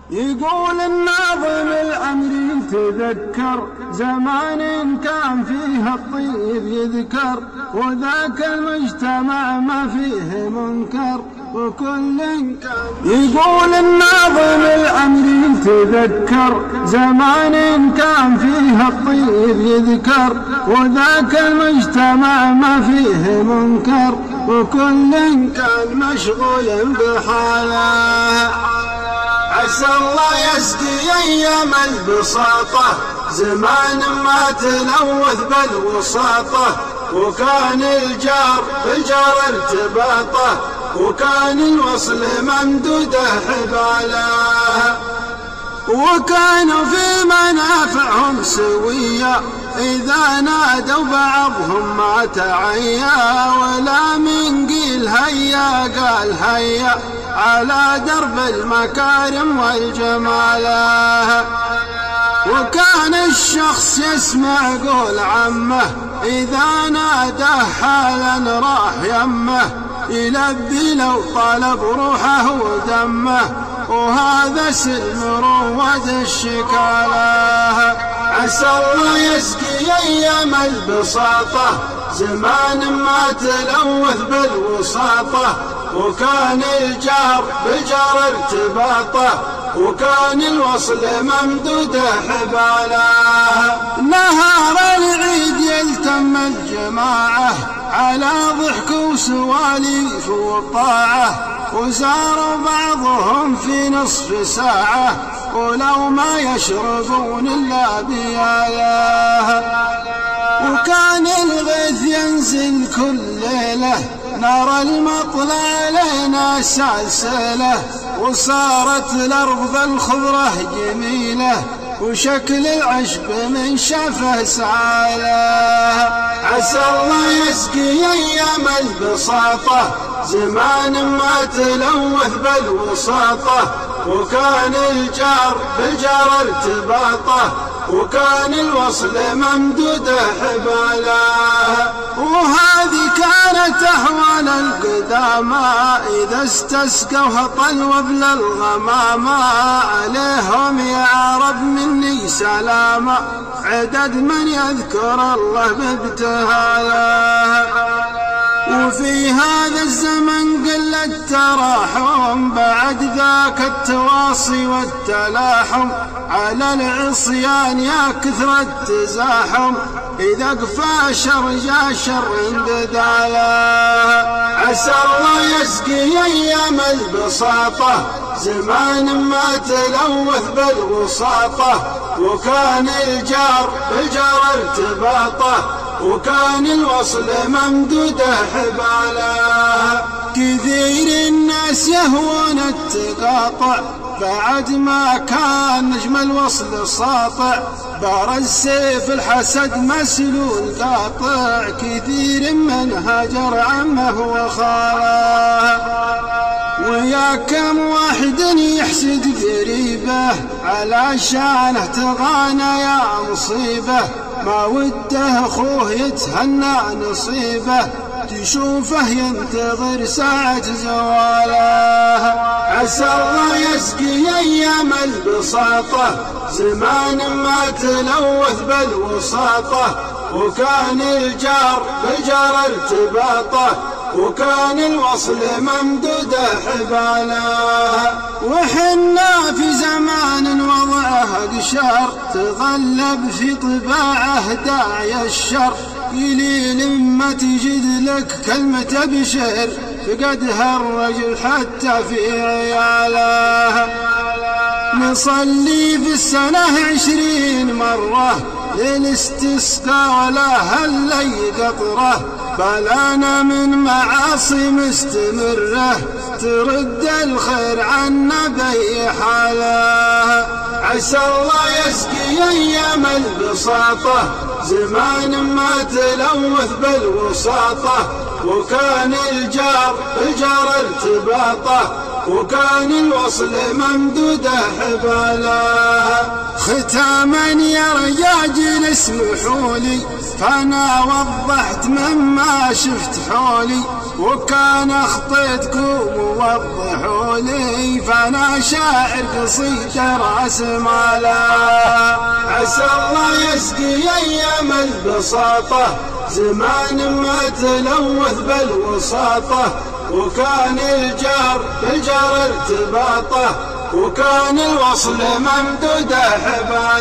يقول الناظم العمري تذكر زمان كان فيه الطيب يذكر، وذاك المجتمع ما فيه منكر وكل كان. يقول الناظم العمري تذكر زمان كان فيه الطيب يذكر، وذاك المجتمع ما فيه منكر وكل كان مشغول بحاله. عسى الله يسقي أيام البساطة زمان ما تلوث بالوساطة، وكان الجار بالجار ارتباطه، وكان الوصل ممدوده حباله، وكانوا في منافعهم سوية إذا نادوا بعضهم ما تعيا، ولا من قيل هيا قال هيا على درب المكارم والجماله. وكان الشخص يسمع قول عمه إذا ناداه حالا راح يمه، يلبي لو طلب روحه ودمه، وهذا سلم رواد الشكاله. عسى الله يسقي أيام البساطة زمان ما تلوث بالوساطة، وكان الجار بالجار ارتباطه، وكان الوصل ممدوده حباله. نهار العيد يلتم الجماعة على ضحك وسواليف وطاعة، وزاروا بعضهم في نصف ساعة ولو ما يشربون إلا بياله. وكان الغيث ينزل كل ليلة نرى المطلع لنا سلسلة، وصارت الأرض الخضرة جميلة وشكل العشب من شافه سعاله. عسى الله يسقي أيام البساطة زمان ما تلوث بالوساطة، وكان الجار بالجار ارتباطه، وكان الوصل ممدوده حباله. وهذه كانت أحوال القدامى إذا استسقوها طلوا بلا الغمامة، عليهم يا رب مني سلامة عدد من يذكر الله بابتهاله. وفي هذا الزمن قل التراحم بعد ذاك التواصي والتلاحم، على العصيان يا كثر التزاحم إذا قفا شر جا شر بداله. عسى الله يسقي أيام البساطة زمان ما تلوث بالوساطة، وكان الجار بالجار ارتباطه، وكان الوصل ممدوده حباله. كثير الناس يهوون التقاطع بعد ما كان نجم الوصل ساطع، بارز سيف الحسد مسلول قاطع، كثير من هاجر عمه وخاله. ويا كم واحد يحسد قريبه علشانه تغانى يا مصيبه، ما وده اخوه يتهنى نصيبه تشوفه ينتظر ساعة زواله. عسى الله يسقي أيام البساطة زمان ما تلوث بالوساطة، وكان الجار بالجار ارتباطه، وكان الوصل ممدوده حباله. وحنا في زمان وضعه قشر تغلب في طباعه داعي الشر، قليل ما تجد لك كلمة بشر فقدها الرجل حتى في عياله. نصلي في السنة 20 مرة للاستسقاء ولا هلي قطرة، بلانا من معاصي مستمرة ترد الخير عنا بأي حاله. عسى الله يسقي أيام البساطة زمان ما تلوث بالوساطة، وكان الجار بالجار ارتباطه، وكان الوصل ممدوده حباله. ختاما يا رجاجل اسمحوا لي، فأنا وضحت مما شفت حولي، وكان اخطيتكم ووضحوا لي، فانا شاعر قصيد راس مالا. عسى الله يسقي ايام البساطة زمان ما تلوث بالوساطة، وكان الجار بالجار ارتباطه، وكان الوصل ممدود حبالا.